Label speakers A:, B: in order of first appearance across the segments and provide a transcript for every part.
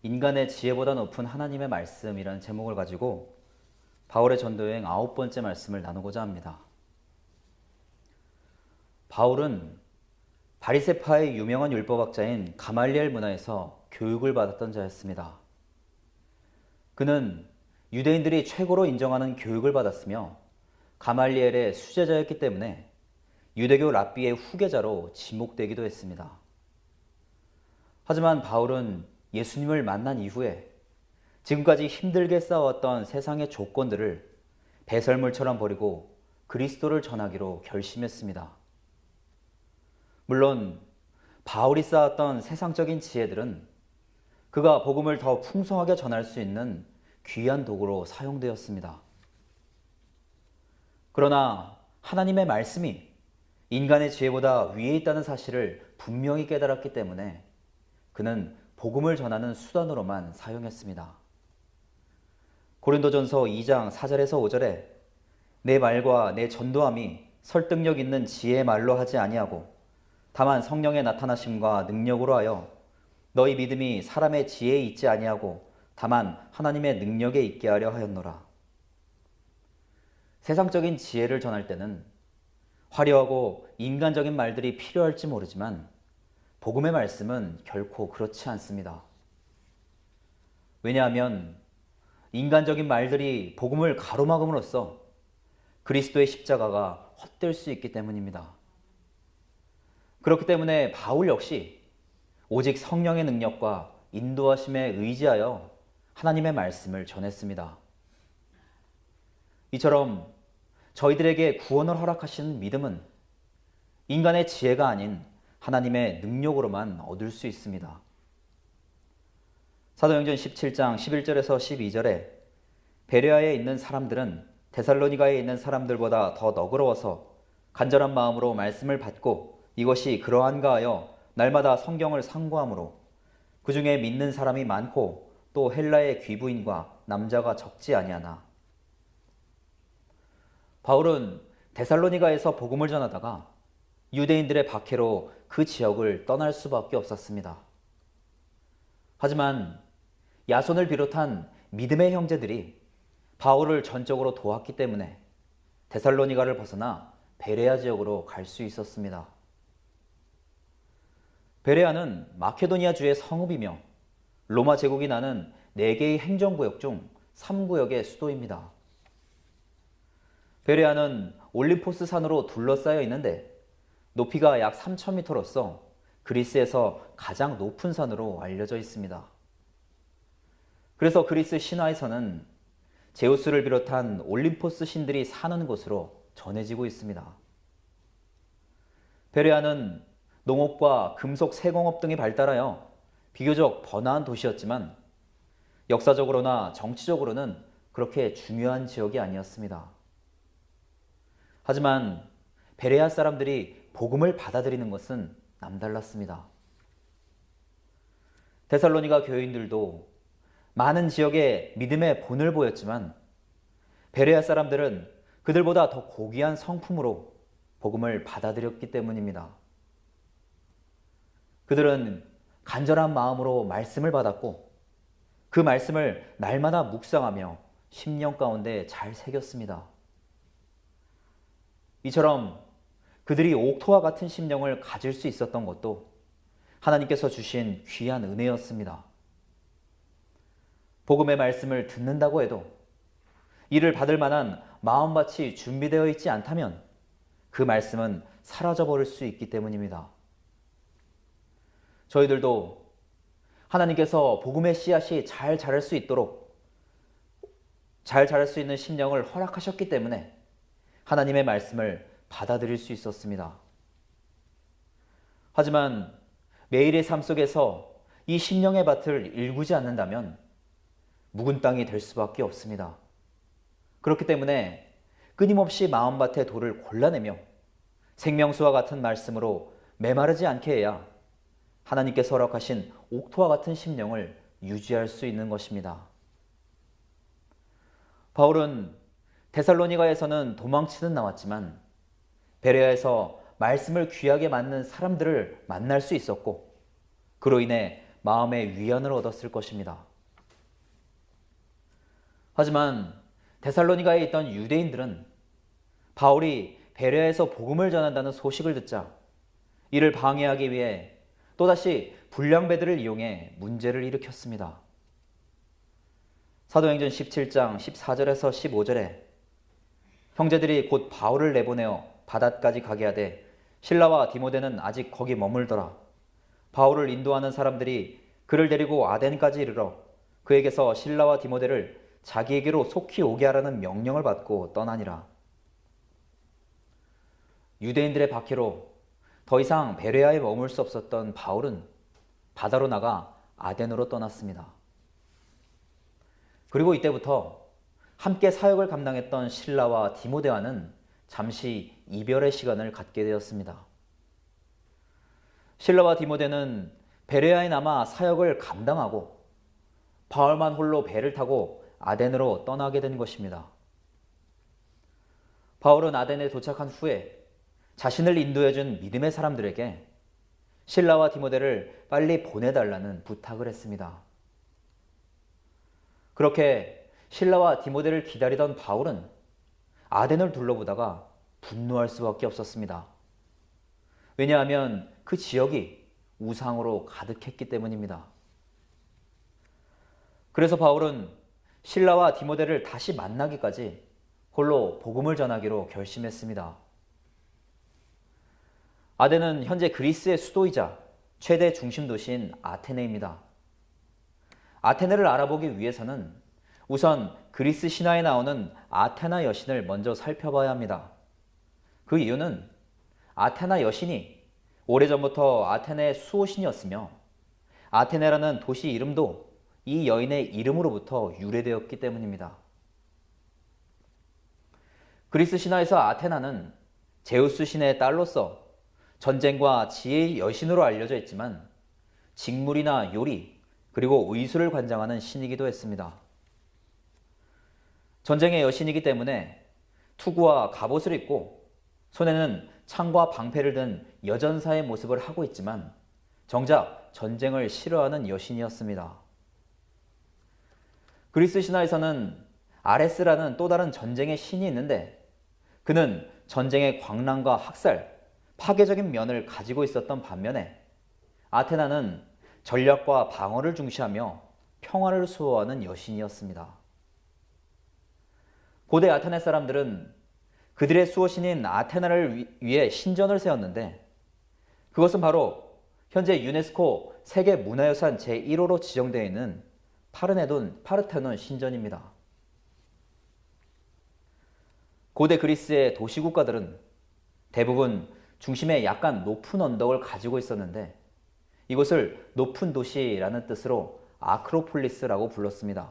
A: 인간의 지혜보다 높은 하나님의 말씀이라는 제목을 가지고 바울의 전도여행 9번째 말씀을 나누고자 합니다. 바울은 바리새파의 유명한 율법학자인 가말리엘 문화에서 교육을 받았던 자였습니다. 그는 유대인들이 최고로 인정하는 교육을 받았으며 가말리엘의 수제자였기 때문에 유대교 랍비의 후계자로 지목되기도 했습니다. 하지만 바울은 예수님을 만난 이후에 지금까지 힘들게 쌓아왔던 세상의 조건들을 배설물처럼 버리고 그리스도를 전하기로 결심했습니다. 물론 바울이 쌓았던 세상적인 지혜들은 그가 복음을 더 풍성하게 전할 수 있는 귀한 도구로 사용되었습니다. 그러나 하나님의 말씀이 인간의 지혜보다 위에 있다는 사실을 분명히 깨달았기 때문에 그는 복음을 전하는 수단으로만 사용했습니다. 고린도전서 2장 4절에서 5절에 내 말과 내 전도함이 설득력 있는 지혜의 말로 하지 아니하고 다만 성령의 나타나심과 능력으로 하여 너희 믿음이 사람의 지혜에 있지 아니하고 다만 하나님의 능력에 있게 하려 하였노라. 세상적인 지혜를 전할 때는 화려하고 인간적인 말들이 필요할지 모르지만 복음의 말씀은 결코 그렇지 않습니다. 왜냐하면 인간적인 말들이 복음을 가로막음으로써 그리스도의 십자가가 헛될 수 있기 때문입니다. 그렇기 때문에 바울 역시 오직 성령의 능력과 인도하심에 의지하여 하나님의 말씀을 전했습니다. 이처럼 저희들에게 구원을 허락하시는 믿음은 인간의 지혜가 아닌 하나님의 능력으로만 얻을 수 있습니다. 사도행전 17장 11절에서 12절에 베레아에 있는 사람들은 데살로니가에 있는 사람들보다 더 너그러워서 간절한 마음으로 말씀을 받고 이것이 그러한가 하여 날마다 성경을 상고하므로 그 중에 믿는 사람이 많고 또 헬라의 귀부인과 남자가 적지 아니하나. 바울은 데살로니가에서 복음을 전하다가 유대인들의 박해로 그 지역을 떠날 수밖에 없었습니다. 하지만 야손을 비롯한 믿음의 형제들이 바울을 전적으로 도왔기 때문에 데살로니가를 벗어나 베레아 지역으로 갈 수 있었습니다. 베레아는 마케도니아 주의 성읍이며 로마 제국이 나는 4개의 행정구역 중 3구역의 수도입니다. 베레아는 올림포스 산으로 둘러싸여 있는데 높이가 약 3,000m로서 그리스에서 가장 높은 산으로 알려져 있습니다. 그래서 그리스 신화에서는 제우스를 비롯한 올림포스 신들이 사는 곳으로 전해지고 있습니다. 베레아는 농업과 금속 세공업 등이 발달하여 비교적 번화한 도시였지만 역사적으로나 정치적으로는 그렇게 중요한 지역이 아니었습니다. 하지만 베레아 사람들이 복음을 받아들이는 것은 남달랐습니다. 데살로니가 교인들도 많은 지역에 믿음의 본을 보였지만 베레아 사람들은 그들보다 더 고귀한 성품으로 복음을 받아들였기 때문입니다. 그들은 간절한 마음으로 말씀을 받았고 그 말씀을 날마다 묵상하며 심령 가운데 잘 새겼습니다. 이처럼 그들이 옥토와 같은 심령을 가질 수 있었던 것도 하나님께서 주신 귀한 은혜였습니다. 복음의 말씀을 듣는다고 해도 이를 받을 만한 마음밭이 준비되어 있지 않다면 그 말씀은 사라져버릴 수 있기 때문입니다. 저희들도 하나님께서 복음의 씨앗이 잘 자랄 수 있도록 잘 자랄 수 있는 심령을 허락하셨기 때문에 하나님의 말씀을 받아들일 수 있었습니다. 하지만 매일의 삶 속에서 이 심령의 밭을 일구지 않는다면 묵은 땅이 될 수밖에 없습니다. 그렇기 때문에 끊임없이 마음밭의 돌을 골라내며 생명수와 같은 말씀으로 메마르지 않게 해야 하나님께서 허락하신 옥토와 같은 심령을 유지할 수 있는 것입니다. 바울은 데살로니가에서는 도망치듯 나왔지만 베레아에서 말씀을 귀하게 맞는 사람들을 만날 수 있었고 그로 인해 마음의 위안을 얻었을 것입니다. 하지만 데살로니가에 있던 유대인들은 바울이 베레아에서 복음을 전한다는 소식을 듣자 이를 방해하기 위해 또다시 불량배들을 이용해 문제를 일으켰습니다. 사도행전 17장 14절에서 15절에 형제들이 곧 바울을 내보내어 바닷까지 가게 하되 실라와 디모데는 아직 거기 머물더라. 바울을 인도하는 사람들이 그를 데리고 아덴까지 이르러 그에게서 실라와 디모데를 자기에게로 속히 오게 하라는 명령을 받고 떠나니라. 유대인들의 박해로 더 이상 베레아에 머물 수 없었던 바울은 바다로 나가 아덴으로 떠났습니다. 그리고 이때부터 함께 사역을 감당했던 실라와 디모데와는 잠시 이별의 시간을 갖게 되었습니다. 실라와 디모데는 베레아에 남아 사역을 감당하고 바울만 홀로 배를 타고 아덴으로 떠나게 된 것입니다. 바울은 아덴에 도착한 후에 자신을 인도해준 믿음의 사람들에게 실라와 디모데를 빨리 보내달라는 부탁을 했습니다. 그렇게 실라와 디모데를 기다리던 바울은 아덴을 둘러보다가 분노할 수밖에 없었습니다. 왜냐하면 그 지역이 우상으로 가득했기 때문입니다. 그래서 바울은 실라와 디모데를 다시 만나기까지 홀로 복음을 전하기로 결심했습니다. 아덴은 현재 그리스의 수도이자 최대 중심 도시인 아테네입니다. 아테네를 알아보기 위해서는 우선 그리스 신화에 나오는 아테나 여신을 먼저 살펴봐야 합니다. 그 이유는 아테나 여신이 오래전부터 아테네의 수호신이었으며 아테네라는 도시 이름도 이 여인의 이름으로부터 유래되었기 때문입니다. 그리스 신화에서 아테나는 제우스 신의 딸로서 전쟁과 지혜의 여신으로 알려져 있지만 직물이나 요리 그리고 의술을 관장하는 신이기도 했습니다. 전쟁의 여신이기 때문에 투구와 갑옷을 입고 손에는 창과 방패를 든 여전사의 모습을 하고 있지만 정작 전쟁을 싫어하는 여신이었습니다. 그리스 신화에서는 아레스라는 또 다른 전쟁의 신이 있는데 그는 전쟁의 광란과 학살, 파괴적인 면을 가지고 있었던 반면에 아테나는 전략과 방어를 중시하며 평화를 수호하는 여신이었습니다. 고대 아테네 사람들은 그들의 수호신인 아테나를 위해 신전을 세웠는데 그것은 바로 현재 유네스코 세계문화유산 제1호로 지정되어 있는 파르테논 신전입니다. 고대 그리스의 도시국가들은 대부분 중심에 약간 높은 언덕을 가지고 있었는데 이곳을 높은 도시라는 뜻으로 아크로폴리스라고 불렀습니다.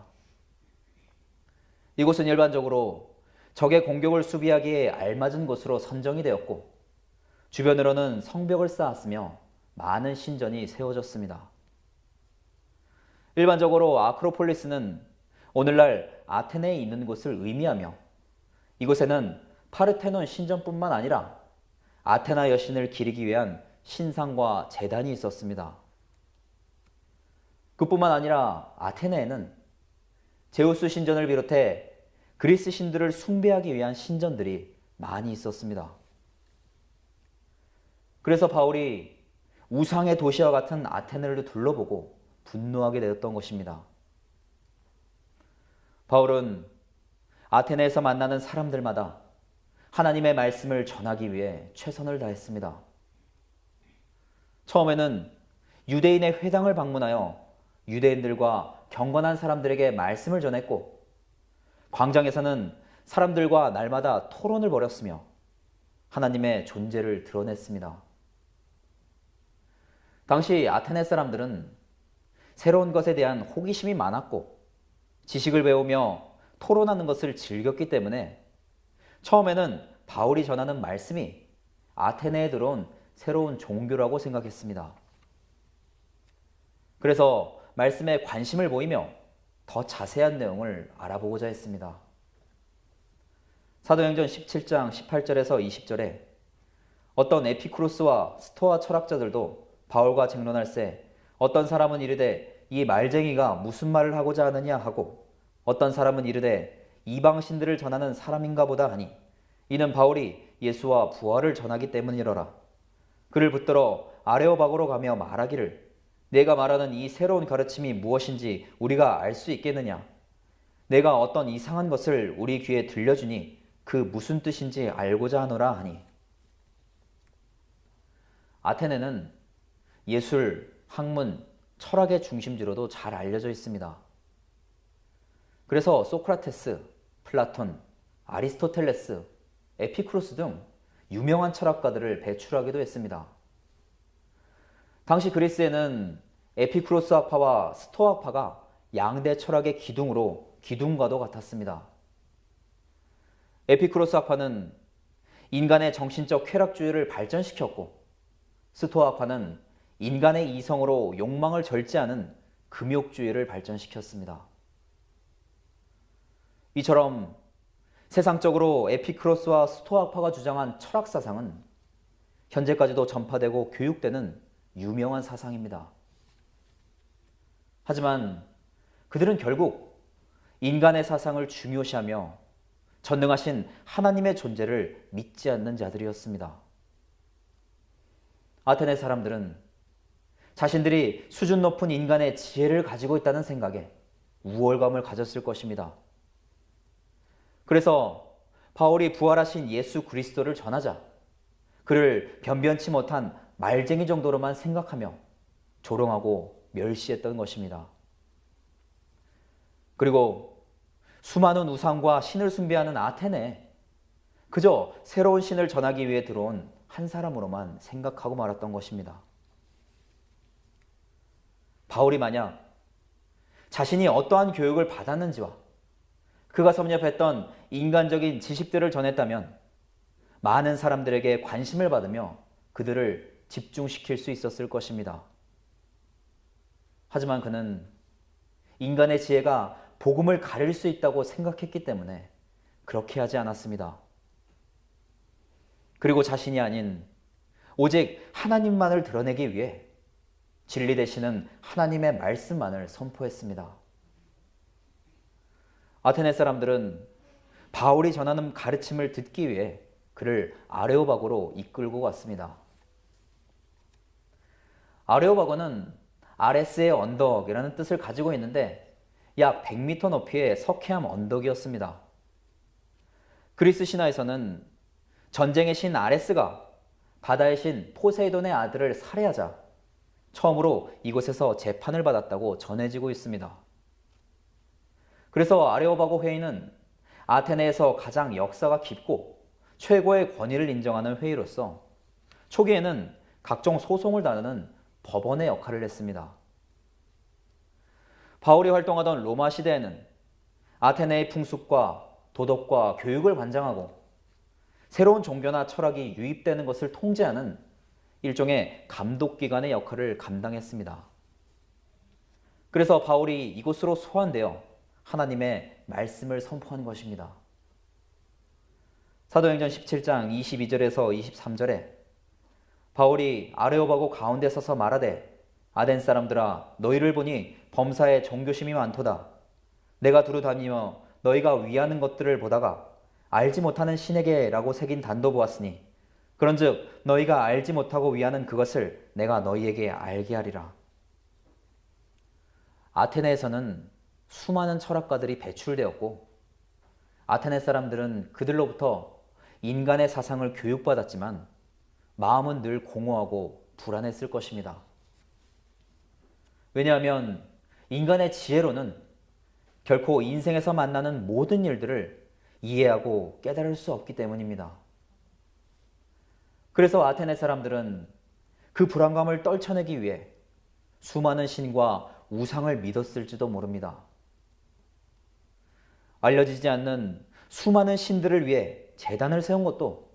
A: 이곳은 일반적으로 적의 공격을 수비하기에 알맞은 곳으로 선정이 되었고 주변으로는 성벽을 쌓았으며 많은 신전이 세워졌습니다. 일반적으로 아크로폴리스는 오늘날 아테네에 있는 곳을 의미하며 이곳에는 파르테논 신전뿐만 아니라 아테나 여신을 기리기 위한 신상과 제단이 있었습니다. 그뿐만 아니라 아테네에는 제우스 신전을 비롯해 그리스 신들을 숭배하기 위한 신전들이 많이 있었습니다. 그래서 바울이 우상의 도시와 같은 아테네를 둘러보고 분노하게 되었던 것입니다. 바울은 아테네에서 만나는 사람들마다 하나님의 말씀을 전하기 위해 최선을 다했습니다. 처음에는 유대인의 회당을 방문하여 유대인들과 경건한 사람들에게 말씀을 전했고 광장에서는 사람들과 날마다 토론을 벌였으며 하나님의 존재를 드러냈습니다. 당시 아테네 사람들은 새로운 것에 대한 호기심이 많았고 지식을 배우며 토론하는 것을 즐겼기 때문에 처음에는 바울이 전하는 말씀이 아테네에 들어온 새로운 종교라고 생각했습니다. 그래서 말씀에 관심을 보이며 더 자세한 내용을 알아보고자 했습니다. 사도행전 17장 18절에서 20절에 어떤 에피쿠로스와 스토아 철학자들도 바울과 쟁론할세 어떤 사람은 이르되 이 말쟁이가 무슨 말을 하고자 하느냐 하고, 어떤 사람은 이르되 이방 신들을 전하는 사람인가 보다 하니, 이는 바울이 예수와 부활을 전하기 때문이러라. 그를 붙들어 아레오바고로 가며 말하기를, 내가 말하는 이 새로운 가르침이 무엇인지 우리가 알 수 있겠느냐? 내가 어떤 이상한 것을 우리 귀에 들려주니 그 무슨 뜻인지 알고자 하노라 하니. 아테네는 예술, 학문, 철학의 중심지로도 잘 알려져 있습니다. 그래서 소크라테스, 플라톤, 아리스토텔레스, 에피쿠로스 등 유명한 철학가들을 배출하기도 했습니다. 당시 그리스에는 에피쿠로스 학파와 스토아파가 양대 철학의 기둥으로 기둥과도 같았습니다. 에피쿠로스 학파는 인간의 정신적 쾌락주의를 발전시켰고, 스토아파는 인간의 이성으로 욕망을 절제하는 금욕주의를 발전시켰습니다. 이처럼 세상적으로 에피쿠로스와 스토아파가 주장한 철학 사상은 현재까지도 전파되고 교육되는 유명한 사상입니다. 하지만 그들은 결국 인간의 사상을 중요시하며 전능하신 하나님의 존재를 믿지 않는 자들이었습니다. 아테네 사람들은 자신들이 수준 높은 인간의 지혜를 가지고 있다는 생각에 우월감을 가졌을 것입니다. 그래서 바울이 부활하신 예수 그리스도를 전하자 그를 변변치 못한 말쟁이 정도로만 생각하며 조롱하고 멸시했던 것입니다. 그리고 수많은 우상과 신을 숭배하는 아테네에 그저 새로운 신을 전하기 위해 들어온 한 사람으로만 생각하고 말았던 것입니다. 바울이 만약 자신이 어떠한 교육을 받았는지와 그가 섭렵했던 인간적인 지식들을 전했다면 많은 사람들에게 관심을 받으며 그들을 집중시킬 수 있었을 것입니다. 하지만 그는 인간의 지혜가 복음을 가릴 수 있다고 생각했기 때문에 그렇게 하지 않았습니다. 그리고 자신이 아닌 오직 하나님만을 드러내기 위해 진리 되시는 하나님의 말씀만을 선포했습니다. 아테네 사람들은 바울이 전하는 가르침을 듣기 위해 그를 아레오바고로 이끌고 갔습니다. 아레오바고는 아레스의 언덕이라는 뜻을 가지고 있는데 약 100m 높이의 석회암 언덕이었습니다. 그리스 신화에서는 전쟁의 신 아레스가 바다의 신 포세이돈의 아들을 살해하자 처음으로 이곳에서 재판을 받았다고 전해지고 있습니다. 그래서 아레오바고 회의는 아테네에서 가장 역사가 깊고 최고의 권위를 인정하는 회의로서 초기에는 각종 소송을 다루는 법원의 역할을 했습니다. 바울이 활동하던 로마 시대에는 아테네의 풍습과 도덕과 교육을 관장하고 새로운 종교나 철학이 유입되는 것을 통제하는 일종의 감독기관의 역할을 감당했습니다. 그래서 바울이 이곳으로 소환되어 하나님의 말씀을 선포한 것입니다. 사도행전 17장 22절에서 23절에 바울이 아레오바고 가운데 서서 말하되 아덴 사람들아 너희를 보니 범사에 종교심이 많도다. 내가 두루 다니며 너희가 위하는 것들을 보다가 알지 못하는 신에게 라고 새긴 단도 보았으니 그런즉 너희가 알지 못하고 위하는 그것을 내가 너희에게 알게 하리라. 아테네에서는 수많은 철학가들이 배출되었고 아테네 사람들은 그들로부터 인간의 사상을 교육받았지만 마음은 늘 공허하고 불안했을 것입니다. 왜냐하면 인간의 지혜로는 결코 인생에서 만나는 모든 일들을 이해하고 깨달을 수 없기 때문입니다. 그래서 아테네 사람들은 그 불안감을 떨쳐내기 위해 수많은 신과 우상을 믿었을지도 모릅니다. 알려지지 않는 수많은 신들을 위해 제단을 세운 것도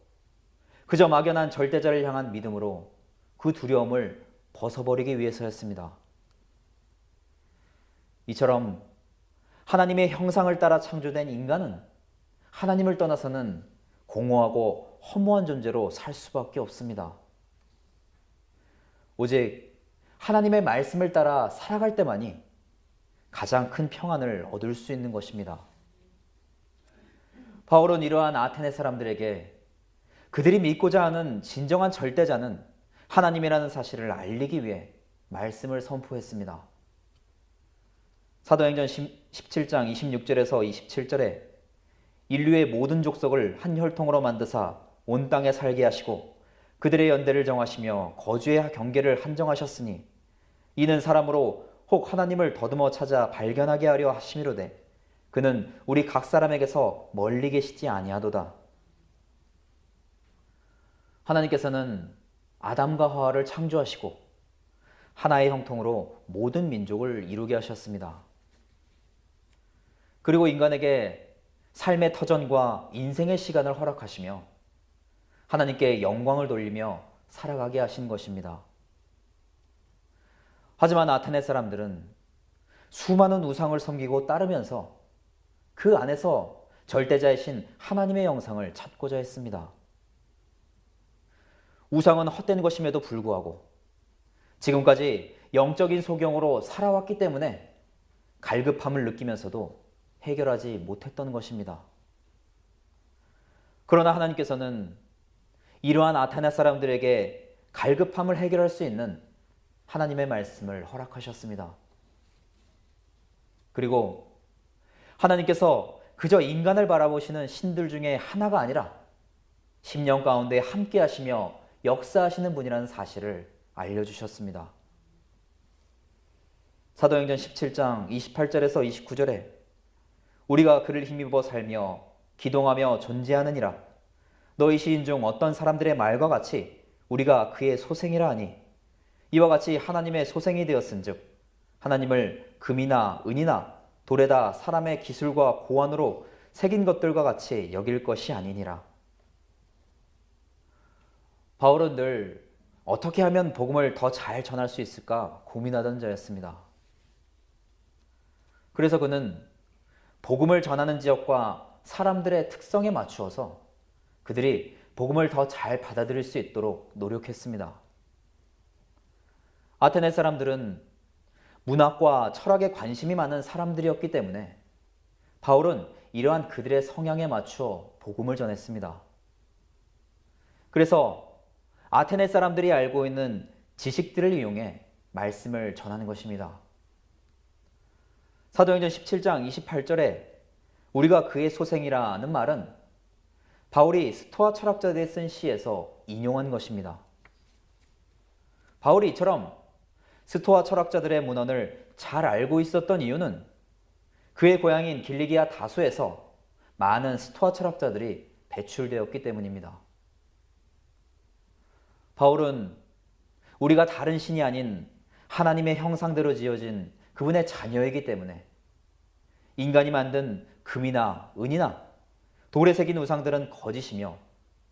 A: 그저 막연한 절대자를 향한 믿음으로 그 두려움을 벗어버리기 위해서였습니다. 이처럼 하나님의 형상을 따라 창조된 인간은 하나님을 떠나서는 공허하고 허무한 존재로 살 수밖에 없습니다. 오직 하나님의 말씀을 따라 살아갈 때만이 가장 큰 평안을 얻을 수 있는 것입니다. 바울은 이러한 아테네 사람들에게 그들이 믿고자 하는 진정한 절대자는 하나님이라는 사실을 알리기 위해 말씀을 선포했습니다. 사도행전 17장 26절에서 27절에 인류의 모든 족속을 한 혈통으로 만드사 온 땅에 살게 하시고 그들의 연대를 정하시며 거주의 경계를 한정하셨으니 이는 사람으로 혹 하나님을 더듬어 찾아 발견하게 하려 하심이로되 그는 우리 각 사람에게서 멀리 계시지 아니하도다. 하나님께서는 아담과 하와를 창조하시고 하나의 형통으로 모든 민족을 이루게 하셨습니다. 그리고 인간에게 삶의 터전과 인생의 시간을 허락하시며 하나님께 영광을 돌리며 살아가게 하신 것입니다. 하지만 아테네 사람들은 수많은 우상을 섬기고 따르면서 그 안에서 절대자이신 하나님의 영상을 찾고자 했습니다. 우상은 헛된 것임에도 불구하고 지금까지 영적인 소경으로 살아왔기 때문에 갈급함을 느끼면서도 해결하지 못했던 것입니다. 그러나 하나님께서는 이러한 아테네 사람들에게 갈급함을 해결할 수 있는 하나님의 말씀을 허락하셨습니다. 그리고 하나님께서 그저 인간을 바라보시는 신들 중에 하나가 아니라 심령 가운데 함께 하시며 역사하시는 분이라는 사실을 알려주셨습니다. 사도행전 17장 28절에서 29절에 우리가 그를 힘입어 살며 기동하며 존재하느니라 너희 시인 중 어떤 사람들의 말과 같이 우리가 그의 소생이라 하니 이와 같이 하나님의 소생이 되었은즉 하나님을 금이나 은이나 돌에다 사람의 기술과 고안으로 새긴 것들과 같이 여길 것이 아니니라. 바울은 늘 어떻게 하면 복음을 더 잘 전할 수 있을까 고민하던 자였습니다. 그래서 그는 복음을 전하는 지역과 사람들의 특성에 맞추어서 그들이 복음을 더 잘 받아들일 수 있도록 노력했습니다. 아테네 사람들은 문학과 철학에 관심이 많은 사람들이었기 때문에 바울은 이러한 그들의 성향에 맞추어 복음을 전했습니다. 그래서 아테네 사람들이 알고 있는 지식들을 이용해 말씀을 전하는 것입니다. 사도행전 17장 28절에 우리가 그의 소생이라는 말은 바울이 스토아 철학자들이 쓴 시에서 인용한 것입니다. 바울이 이처럼 스토아 철학자들의 문헌을 잘 알고 있었던 이유는 그의 고향인 길리기아 다소에서 많은 스토아 철학자들이 배출되었기 때문입니다. 바울은 우리가 다른 신이 아닌 하나님의 형상대로 지어진 그분의 자녀이기 때문에 인간이 만든 금이나 은이나 돌에 새긴 우상들은 거짓이며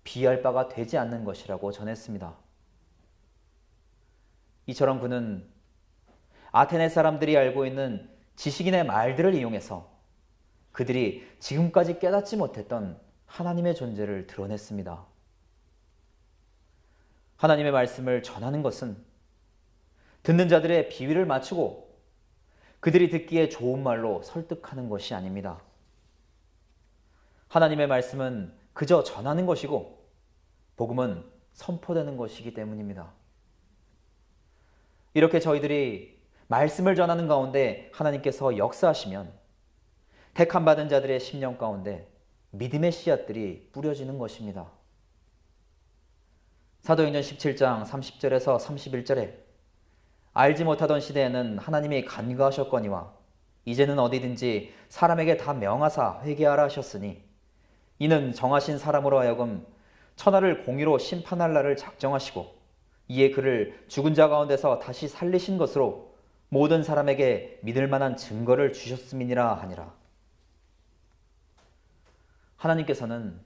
A: 비할 바가 되지 않는 것이라고 전했습니다. 이처럼 그는 아테네 사람들이 알고 있는 지식인의 말들을 이용해서 그들이 지금까지 깨닫지 못했던 하나님의 존재를 드러냈습니다. 하나님의 말씀을 전하는 것은 듣는 자들의 비위를 맞추고 그들이 듣기에 좋은 말로 설득하는 것이 아닙니다. 하나님의 말씀은 그저 전하는 것이고 복음은 선포되는 것이기 때문입니다. 이렇게 저희들이 말씀을 전하는 가운데 하나님께서 역사하시면 택함 받은 자들의 심령 가운데 믿음의 씨앗들이 뿌려지는 것입니다. 사도행전 17장 30절에서 31절에 알지 못하던 시대에는 하나님이 간과하셨거니와 이제는 어디든지 사람에게 다 명하사 회개하라 하셨으니 이는 정하신 사람으로 하여금 천하를 공의로 심판할 날을 작정하시고 이에 그를 죽은 자 가운데서 다시 살리신 것으로 모든 사람에게 믿을 만한 증거를 주셨음이니라 하니라. 하나님께서는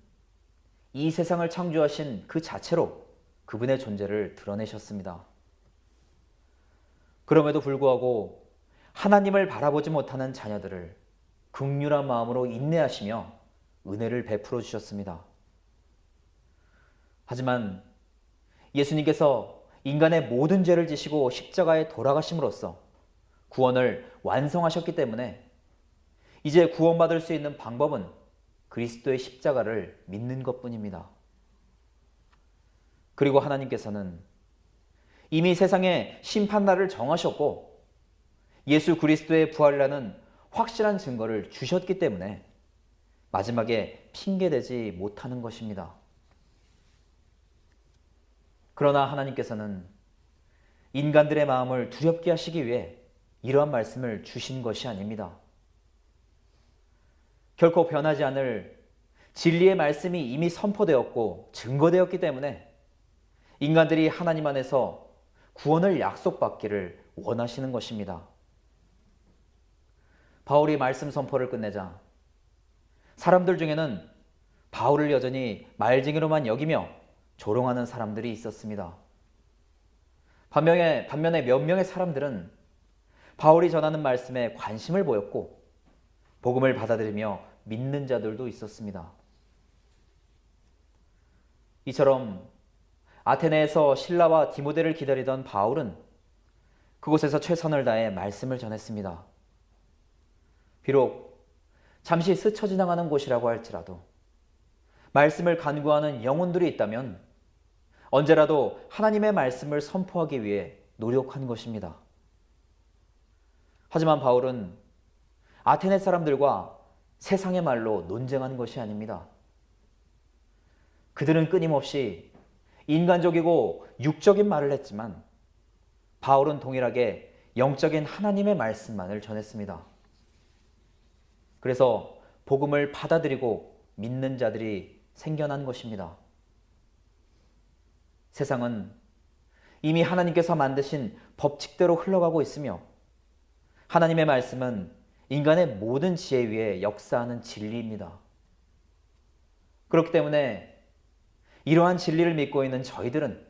A: 이 세상을 창조하신 그 자체로 그분의 존재를 드러내셨습니다. 그럼에도 불구하고 하나님을 바라보지 못하는 자녀들을 긍휼한 마음으로 인내하시며 은혜를 베풀어 주셨습니다. 하지만 예수님께서 인간의 모든 죄를 지시고 십자가에 돌아가심으로써 구원을 완성하셨기 때문에 이제 구원받을 수 있는 방법은 그리스도의 십자가를 믿는 것뿐입니다. 그리고 하나님께서는 이미 세상에 심판날을 정하셨고 예수 그리스도의 부활이라는 확실한 증거를 주셨기 때문에 마지막에 핑계대지 못하는 것입니다. 그러나 하나님께서는 인간들의 마음을 두렵게 하시기 위해 이러한 말씀을 주신 것이 아닙니다. 결코 변하지 않을 진리의 말씀이 이미 선포되었고 증거되었기 때문에 인간들이 하나님 안에서 구원을 약속받기를 원하시는 것입니다. 바울이 말씀 선포를 끝내자 사람들 중에는 바울을 여전히 말쟁이로만 여기며 조롱하는 사람들이 있었습니다. 반면에 몇 명의 사람들은 바울이 전하는 말씀에 관심을 보였고 복음을 받아들이며 믿는 자들도 있었습니다. 이처럼 아테네에서 실라와 디모데를 기다리던 바울은 그곳에서 최선을 다해 말씀을 전했습니다. 비록 잠시 스쳐 지나가는 곳이라고 할지라도 말씀을 간구하는 영혼들이 있다면 언제라도 하나님의 말씀을 선포하기 위해 노력한 것입니다. 하지만 바울은 아테네 사람들과 세상의 말로 논쟁한 것이 아닙니다. 그들은 끊임없이 인간적이고 육적인 말을 했지만 바울은 동일하게 영적인 하나님의 말씀만을 전했습니다. 그래서 복음을 받아들이고 믿는 자들이 생겨난 것입니다. 세상은 이미 하나님께서 만드신 법칙대로 흘러가고 있으며 하나님의 말씀은 인간의 모든 지혜 위에 역사하는 진리입니다. 그렇기 때문에 이러한 진리를 믿고 있는 저희들은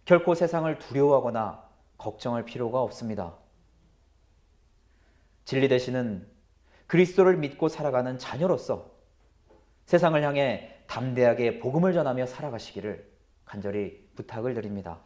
A: 결코 세상을 두려워하거나 걱정할 필요가 없습니다. 진리 되시는 그리스도를 믿고 살아가는 자녀로서 세상을 향해 담대하게 복음을 전하며 살아가시기를 간절히 부탁을 드립니다.